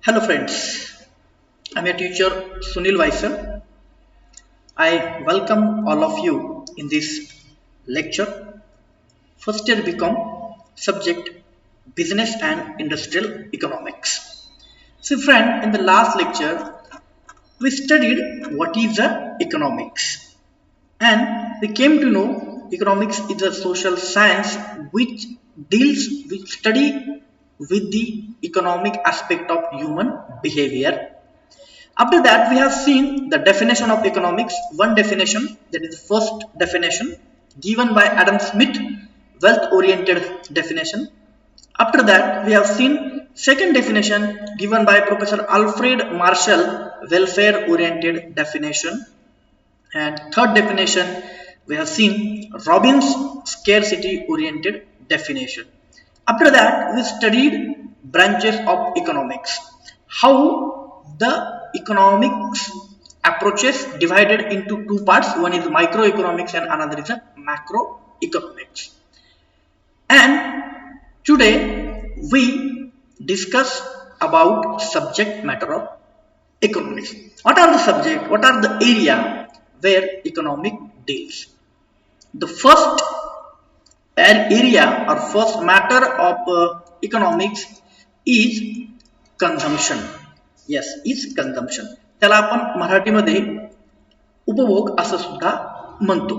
Hello friends, I'm your teacher Sunil Vaisar. I welcome all of you in this lecture. First year become subject business and industrial economics. So friend, in the last lecture we studied what is the economics and we came to know economics is a social science which deals with study with the economic aspect of human behavior. After that, we have seen the definition of economics. One definition, that is the first definition given by Adam Smith, wealth-oriented definition. After that, we have seen second definition given by Professor Alfred Marshall, welfare-oriented definition. And third definition, we have seen Robbins scarcity-oriented definition. After that, we studied branches of economics. How the economics approaches divided into two parts. One is microeconomics and another is macroeconomics. And today we discuss about subject matter of economics. What are the subject? What are the area where economic deals? The first area or first matter of economics is consumption. Yes, is consumption. त्याला आपण मराठीमध्ये उपभोग असं सुद्धा म्हणतो.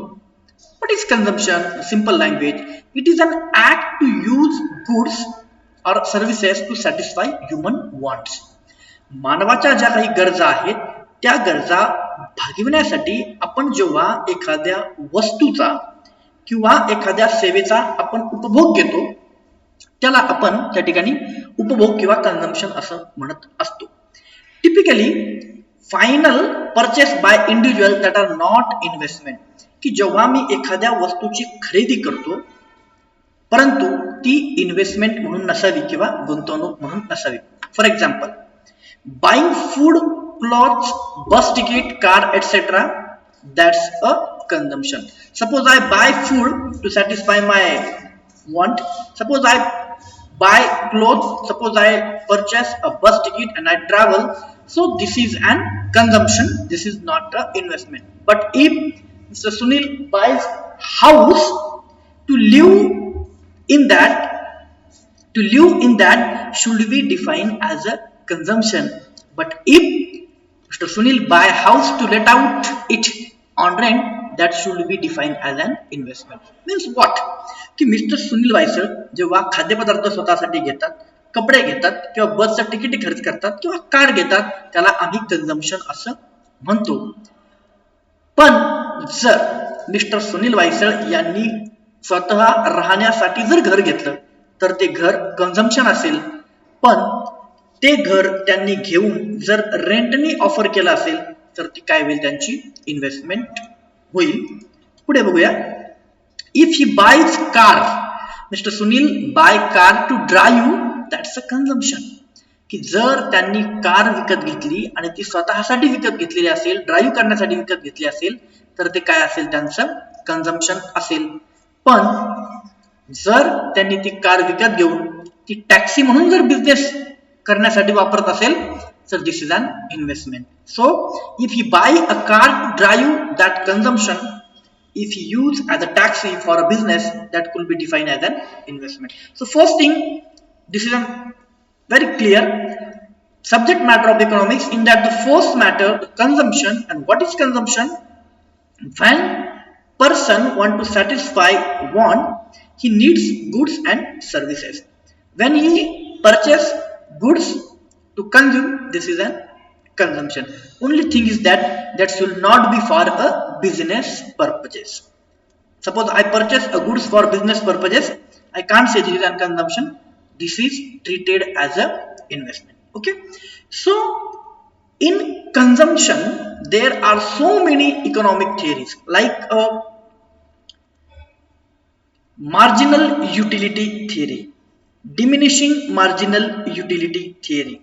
What is consumption? Simple language. It is an act to use goods or services to satisfy human wants. मानवाच्या ज्या काही गरजा आहेत त्या गरजा भागविण्यासाठी आपण जेव्हा एखाद्या वस्तूचा किंवा एखाद्या सेवेचा आपण उपभोग घेतो त्याला आपण त्या ठिकाणी उपभोग किंवा कन्झम्पशन असं म्हणत असतो. Typically final purchase by individual that are not investment, की जेव्हा मी एखाद्या वस्तूची खरेदी करतो परंतु ती इन्व्हेस्टमेंट म्हणून नसावी किंवा गुंतवणूक म्हणून नसावी. For example, buying food, clothes, बस ticket, car etcetera, that's a consumption. Suppose I buy food to satisfy my want. Suppose I buy clothes. Suppose I purchase a bus ticket and I travel. So this is an consumption. This is not an investment. But if Mr. Sunil buys house to live in that should be defined as a consumption. But if Mr. Sunil buy house to let out it on rent, that should be defined as an investment. Means what? की mister Sunil वायसळ जेव्हा खाद्यपदार्थ स्वतःसाठी घेतात, कपडे घेतात किंवा बसचं ticket खरेदी करतात किंवा कार घेतात त्याला आम्ही कन्झम्पशन असं म्हणतो. पण जर मिस्टर सुनील वायसळ यांनी स्वतः राहण्यासाठी जर घर घेतलं तर ते घर कन्झम्पशन असेल. पण ते घर त्यांनी घेऊन जर रेंटनी ऑफर केलं असेल तर ती काय होईल, त्यांची इन्व्हेस्टमेंट होईल. पुढे बघूया. If he buys car, mister Sunil buy car to drive, that's a consumption. की जर त्यांनी कार विकत घेतली आणि ती स्वतःसाठी विकत घेतलेली असेल, ड्राईव्ह करण्यासाठी विकत घेतली असेल तर ते काय असेल, त्यांचं कन्झम्पशन असेल. पण जर त्यांनी ती कार विकत घेऊन ती टॅक्सी म्हणून जर बिझनेस करण्यासाठी वापरत असेल तर this is an investment. So if he buy a car to drive, that consumption. If he use as a taxi for a business, that could be defined as an investment. So first thing, this is a very clear subject matter of economics in that the first matter, the consumption. And what is consumption? When person want to satisfy want, he needs goods and services. When he purchase goods to consume, this is an consumption. Only thing is that should not be for a business purposes. Suppose I purchase a goods for business purposes, I can't say this is a consumption. This is treated as a investment. Okay. So in consumption there are so many economic theories like marginal utility theory, diminishing marginal utility theory,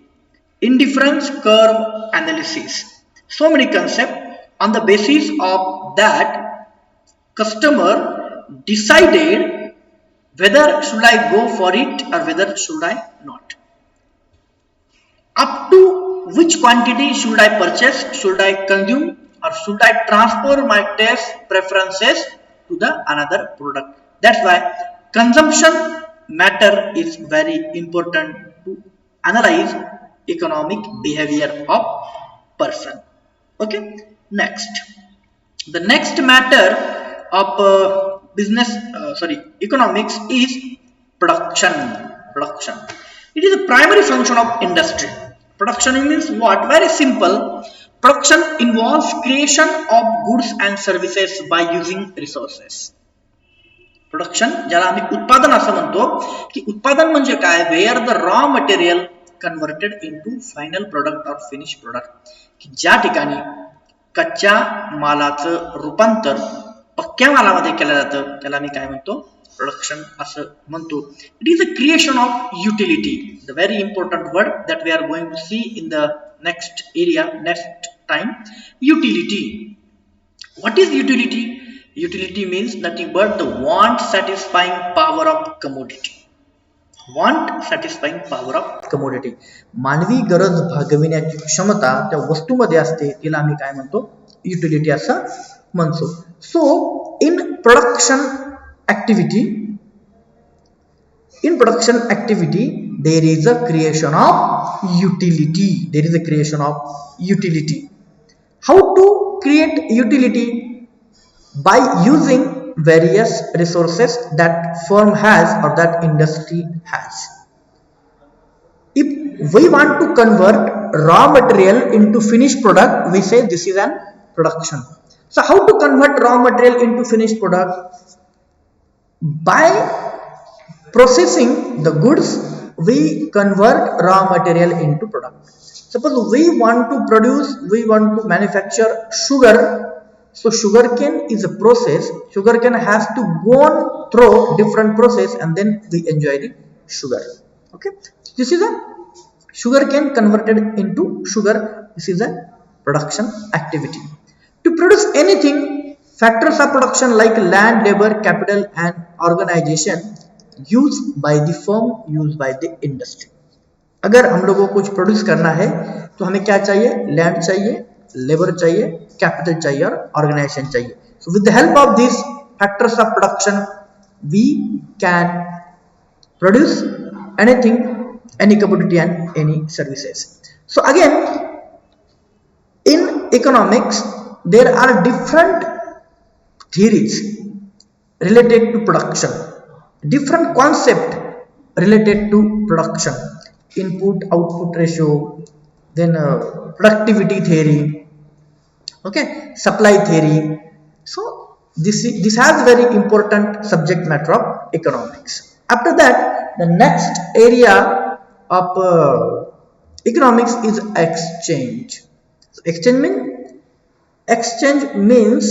indifference curve analysis. So many concepts. On the basis of that, customer decided whether should I go for it or whether should I not. Up to which quantity should I purchase, should I consume, or should I transfer my taste preferences to the another product. That's why consumption matter is very important to analyze economic behavior of person. Okay, next. The next matter of business, economics is production. Production. It is a primary function of industry. Production means what? Very simple. Production involves creation of goods and services by using resources. Production ज्याला आम्ही उत्पादन असं म्हणतो की उत्पादन म्हणजे काय where the raw material converted into final product और फिनिश प्रोडक्ट की ज्या ठिकाणी कच्च्या मालाचं रूपांतर पक्क्या मालामध्ये केलं जातं त्याला आम्ही काय म्हणतो प्रोडक्शन असं म्हणतो. It is a creation of utility, the very important word that we are going to see in the next area next time. Utility. What is utility? Utility means nothing but the want satisfying power of commodity. Want satisfying power of commodity. मानवी गरज भागविण्याची क्षमता त्या वस्तूमध्ये असते तिला आम्ही काय म्हणतो? Utility असं म्हणतो. So in production activity there is a creation of utility. There is a creation of utility. How to create utility? By using various resources that firm has or that industry has. If we want to convert raw material into finished product, we say this is an production. So how to convert raw material into finished product? By processing the goods, we convert raw material into product. Suppose we want to manufacture sugar. So sugarcane is a process. Sugarcane has to go on through different process and then we enjoy the sugar. Okay, this is a sugarcane converted into sugar. This is a production activity. To produce anything, factors of production like land, labor, capital and organization used by the firm, used by the industry. अगर हम लोगों को कुछ produce करना है तो हमें क्या चाहिए? लैंड चाहिए, लेबर चाहिए, कैपिटल चाहिए और ऑर्गेनाइजेशन चाहिए. So with the help of this factors of production we can produce anything, any commodity and any services. So again in economics there are different theories related to production, different concept related to production, input output ratio, then productivity theory, okay, supply theory. So this has very important subject matter of economics. After that, the next area of economics is exchange. So exchange means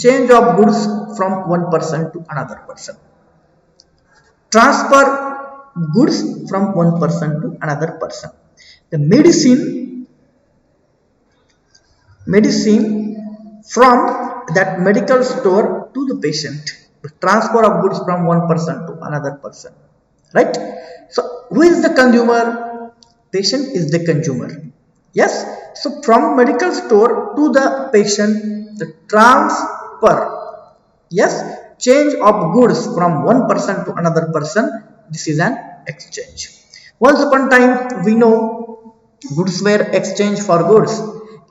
change of goods from one person to another person. Transfer goods from one person to another person. The medicine from that medical store to the patient. The transfer of goods from one person to another person, right? So who is the consumer? Patient is the consumer. Yes, so from medical store to the patient, the transfer, yes, change of goods from one person to another person, this is an exchange. Once upon time we know goods were exchanged for goods.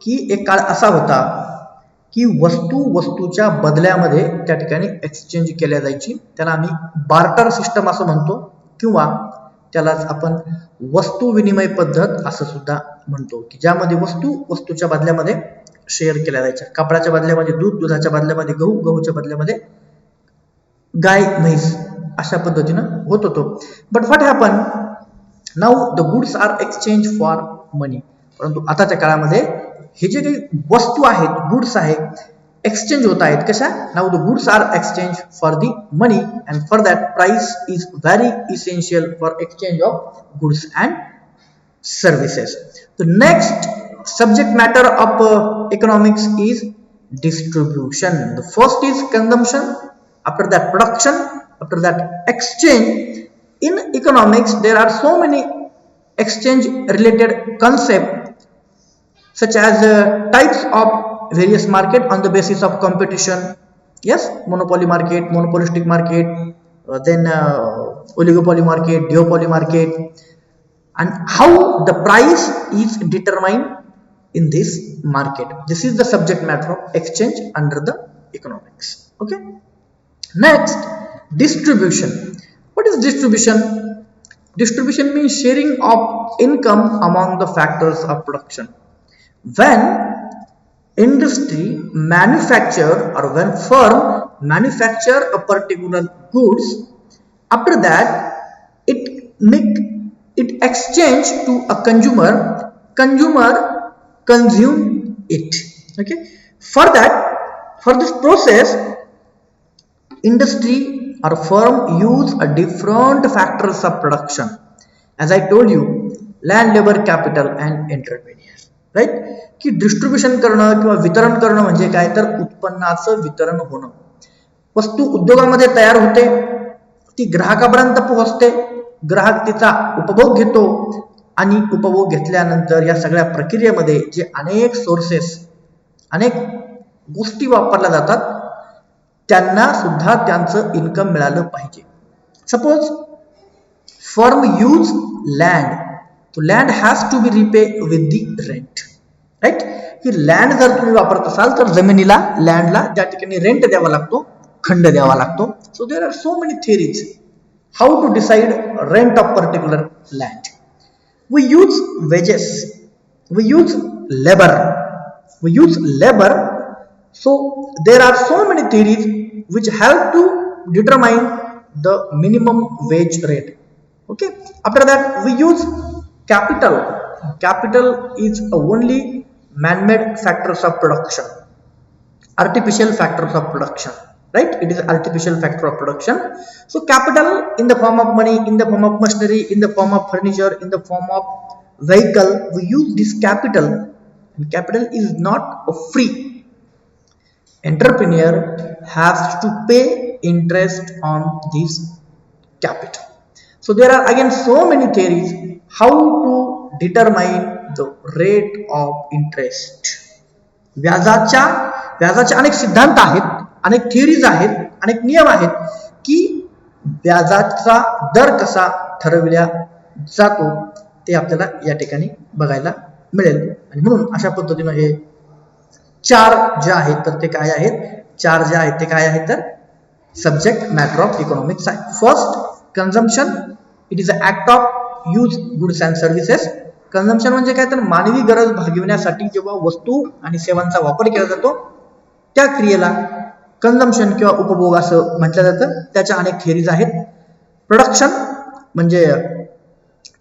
की एक काळ असा होता की वस्तूच्या बदल्यामध्ये त्या ठिकाणी exchange केल्या जायची. त्याला आम्ही बार्टर सिस्टम असं म्हणतो किंवा त्यालाच आपण वस्तू विनिमय पद्धत असं सुद्धा म्हणतो की ज्यामध्ये वस्तूच्या बदल्यामध्ये शेअर केल्या जायच्या. कपड्याच्या बदल्यामध्ये दूध, दुधाच्या बदल्यामध्ये गहू, गहूच्या बदल्यामध्ये गाय, म्हैस अशा पद्धतीनं होत होतो. But what happen now the goods are exchange for money. परंतु आताच्या काळामध्ये हे जे काही वस्तू आहेत, गुड्स आहेत, एक्सचेंज होत आहेत. कशा? Now the goods are exchange for the money and for that price is very essential for exchange of goods and services. The next subject matter of economics is distribution. The first is consumption, after that production, after that exchange. In economics there are so many exchange related concept such as types of various market on the basis of competition. Yes, monopoly market, monopolistic market, then oligopoly market, duopoly market, and how the price is determined in this market. This is the subject matter of exchange under the economics. Okay. Next, distribution. What is distribution? Distribution means sharing of income among the factors of production. When industry manufacture or when firm manufacture a particular goods, after that it make it exchange to a consumer consume it. Okay. For this process, industry or firm use a different factors of production. As I told you, land, labor, capital and entrepreneur. Right. की डिस्ट्रीब्युशन करणं किंवा वितरण करणं म्हणजे काय, तर उत्पन्नाचं वितरण होणं. वस्तू उद्योगामध्ये तयार होते, ती ग्राहकापर्यंत पोहोचते, ग्राहक तिचा उपभोग घेतो आणि उपभोग घेतल्यानंतर या सगळ्या प्रक्रियेमध्ये जे अनेक सोर्सेस, अनेक गोष्टी वापरल्या जातात, त्यांना सुद्धा त्यांचं इन्कम मिळालं पाहिजे. सपोज फर्म यूज लँड, तो land has to be repay with the rent. Right. की लँड जर तुम्ही वापरत असाल तर जमिनीला, लँडला त्या ठिकाणी रेंट द्यावा लागतो, खंड द्यावा लागतो. So there are so many theories how to decide rent of particular land. We use wages, we use labour, we use labor. So there are so many theories which help to determine the minimum wage rate. Okay. After that we use capital. Capital is only man-made factors of production, artificial factors of production, right? It is artificial factor of production. So capital in the form of money, in the form of machinery, in the form of furniture, in the form of vehicle, we use this capital. And capital is not free. Entrepreneur has to pay interest on this capital. So there are again so many theories how to determine the rate of interest. व्याजाचे अनेक सिद्धांत आहेत, अनेक theories आहेत, अनेक नियम आहेत की व्याजाचा दर कसा ठरवला जातो ते आपल्याला या ठिकाणी बघायला मिळेल. आणि म्हणून अशा पद्धतीने हे चार जे आहेत तर ते काय आहेत, चार जे आहेत ते काय आहेत तर सब्जेक्ट मॅटर ऑफ इकॉनॉमिक्स आहे. First, consumption. It is a act of use goods and services. Consumption म्हणजे काय तर मानवी गरज भागविण्यासाठी जेव्हा वस्तू आणि सेवांचा वापर केला जातो त्या क्रियेला कन्झम्पशन किंवा उपभोग असं म्हटलं जातं. त्याच्या अनेक थिअरीज आहेत. प्रोडक्शन म्हणजे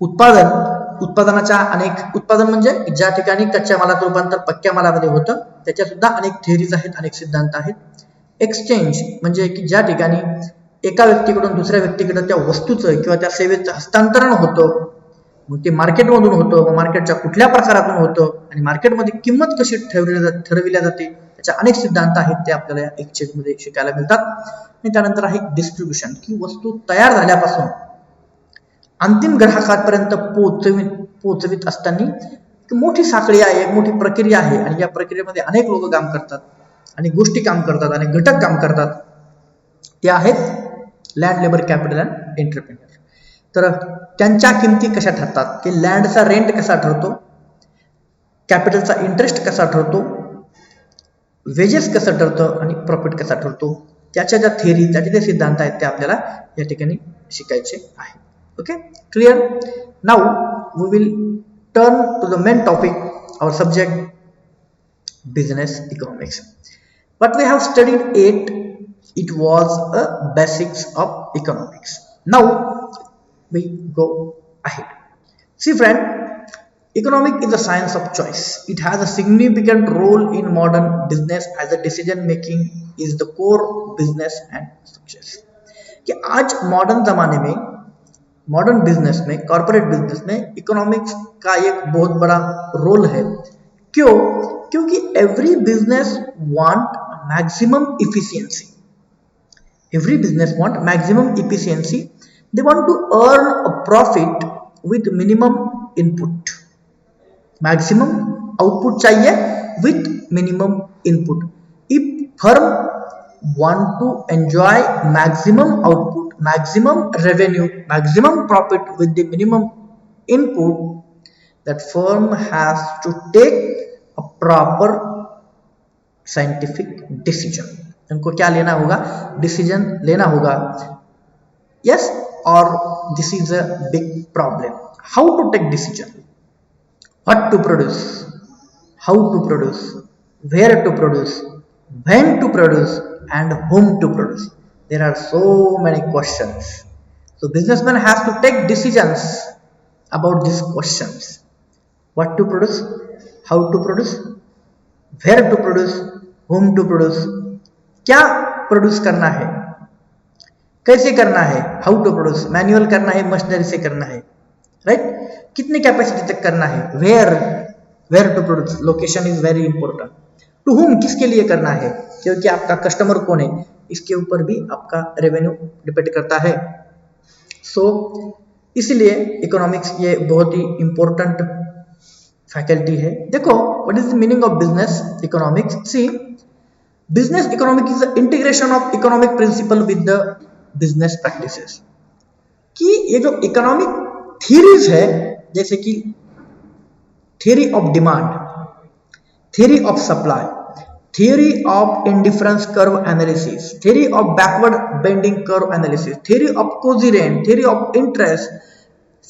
उत्पादन, उत्पादनाच्या अनेक, उत्पादन म्हणजे ज्या ठिकाणी कच्च्या मालाचं रूपांतर पक्क्या मालामध्ये होतं त्याच्या सुद्धा अनेक थिअरीज आहेत, अनेक सिद्धांत आहेत. एक्सचेंज म्हणजे की ज्या ठिकाणी एका व्यक्तीकडून दुसऱ्या व्यक्तीकडे त्या वस्तूचं किंवा त्या सेवेचं हस्तांतरण होतं, मग ते मार्केटमधून होतं, मार्केटच्या कुठल्या प्रकारातून होतं आणि मार्केटमध्ये किंमत कशी ठरविल्या जाते, त्याच्या अनेक सिद्धांत आहेत, ते आपल्याला एक्सचेंज मध्ये शिकायला मिळतात. आणि त्यानंतर आहे डिस्ट्रीब्युशन, की वस्तू तयार झाल्यापासून अंतिम ग्राहकापर्यंत पोहोचवित असताना मोठी साखळी आहे, एक मोठी प्रक्रिया आहे आणि या प्रक्रियेमध्ये अनेक लोक काम करतात, अनेक गोष्टी काम करतात, अनेक घटक काम करतात. ते आहेत land, labour, capital and entrepreneur. तर त्यांच्या किमती कशा ठरतात, की लँडचा रेंट कसा ठरतो, कॅपिटलचा इंटरेस्ट कसा ठरतो, वेजेस कसं ठरतं आणि प्रॉफिट कसा ठरतो, त्याच्या ज्या थिअरी, त्याचे जे सिद्धांत आहेत ते आपल्याला या ठिकाणी शिकायचे आहे. Okay, clear? Now we will turn to the main topic, our subject, business economics. What we have studied it was a basics of economics. Now we go ahead. See friend, economic is a science of choice. It has a significant role in modern business as a decision making is the core business and success. कि आज modern जमाने में, modern business में, corporate business में economics का एक बहुत बड़ा रोल है. क्यों? क्योंकि every business want maximum efficiency. Every business want maximum efficiency. They want to earn a profit with minimum input, maximum output चाहिए with minimum input. If firm want to enjoy maximum output, maximum revenue, maximum profit with the minimum input, that firm has to take a proper scientific decision. उनको क्या लेना होगा? Decision लेना होगा. Yes, or this is a big problem. How to take decision? What to produce? How to produce? Where to produce? When to produce? And whom to produce? There are so many questions. So businessman has to take decisions about these questions. What to produce? How to produce? Where to produce? Whom to produce? क्या produce करना है, कैसे करना है, how to produce, manual करना है, machinery से करना है, राइट, कितने कैपेसिटी तक करना है, where to produce, location is very important. To whom, किसके लिए करना है, क्योंकि आपका कस्टमर कौन है, इसके ऊपर भी आपका रेवेन्यू डिपेंड करता है. सो इसलिए इकोनॉमिक्स ये बहुत ही इंपॉर्टेंट फैकल्टी है. देखो, what is the meaning of business economics? See, business economics is the integration of economic principle with the business practices. कि ये जो इकोनॉमिक थ्योरीज है, जैसे कि theory of demand, theory of supply, theory of indifference curve analysis, theory of backward bending curve analysis, theory of cosine, theory of interest,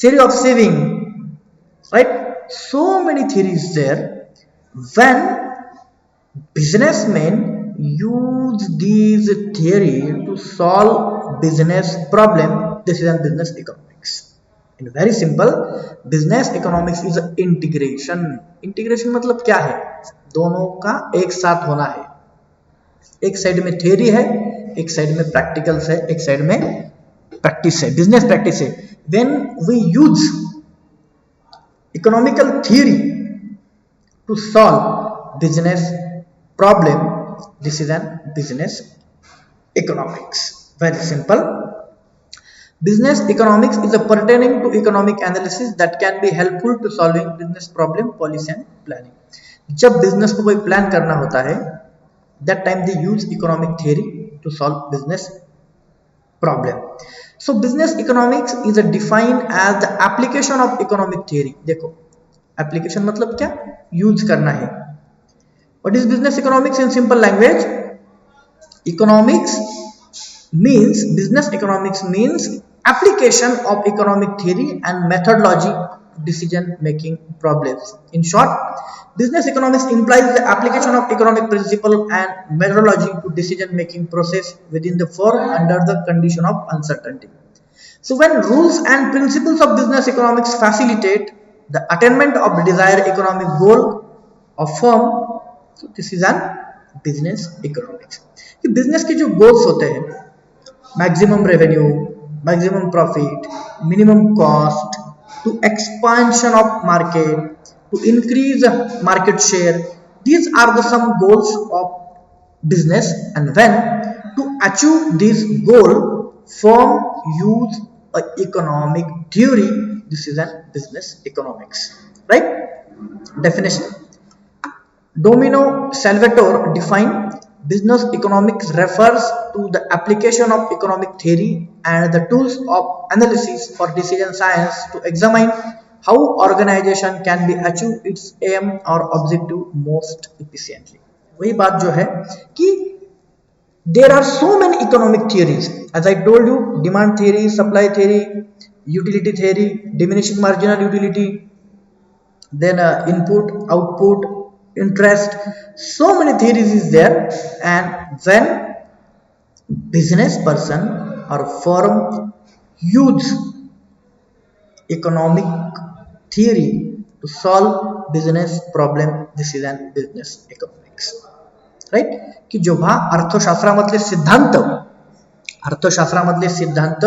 theory of saving, right? So many theories there. When businessmen use these theory to solve business problem, this is a business economics. In very simple, business economics is integration. Integration मतलब क्या है? दोनों का एक साथ होना है. एक साइड में थ्योरी है, एक साइड में प्रैक्टिकल्स है, एक साइड में प्रैक्टिस है, बिजनेस प्रैक्टिस है. When we use economical theory to solve business problem, this is an business economics. Very simple. Business economics is a pertaining to economic analysis that can be helpful to solving business problem, policy and planning. जब business को कोई plan करना होता है, that time they use economic theory to solve business problem. So business economics is defined as the application of economic theory. देखो, application मतलब क्या? Use करना है. What is business economics in simple language? Economics means, business economics means application of economic theory and methodology to decision making problems. In short, business economics implies the application of economic principle and methodology to decision making process within the firm under the condition of uncertainty. So when rules and principles of business economics facilitate the attainment of the desired economic goal of firm, so this is an business economics. कि business के जो goals होते हैं, maximum revenue, maximum profit, minimum cost, to expansion of market, to increase market share, these are the some goals of business. And when to achieve this goal, firm use a economic theory. This is a business economics, right? Definition. Domino Salvatore defined business economics refers to the application of economic theory and the tools of analysis for decision science to examine how organization can be achieve its aim or objective most efficiently. वही बात जो है कि there are so many economic theories, as I told you, demand theory, supply theory, utility theory, diminishing marginal utility, then input, output, interest. So many theories is there. And when business person or firm use economic theory to solve business problem, this is an business economics, right? की जेव्हा अर्थशास्त्रामधले सिद्धांत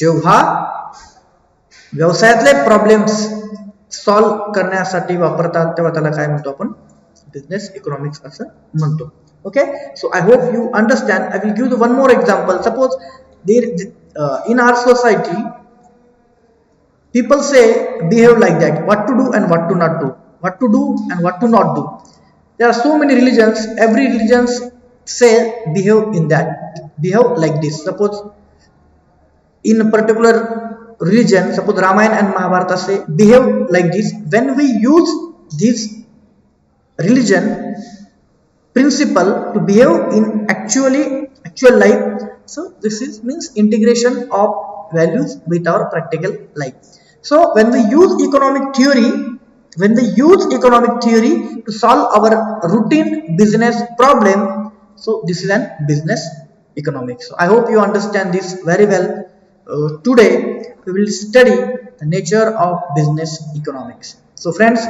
जेव्हा व्यवसायातले problems solve करण्यासाठी वापरतात, तेव्हा त्याला काय म्हणतो आपण? बिझनेस इकॉनॉमिक्स असं म्हणतो. Okay, so I hope you understand. I will give you one more example. Suppose there in our society People say behave like that, what to do and what to not do, what to do and what to not do. There are so many religions, every religion say behave in that, behave like this. Suppose in a particular religion, suppose Ramayana and Mahabharata say behave like this. When we use this religion principle to behave in actual life, so this is means integration of values with our practical life. So when we use economic theory to solve our routine business problem, so this is an business economics. So I hope you understand this very well. Today we will study the nature of business economics. So friends,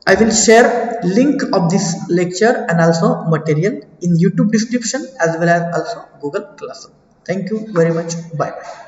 I will share link of this lecture and also material in YouTube description as well as also Google Classroom. Thank you very much. Bye bye.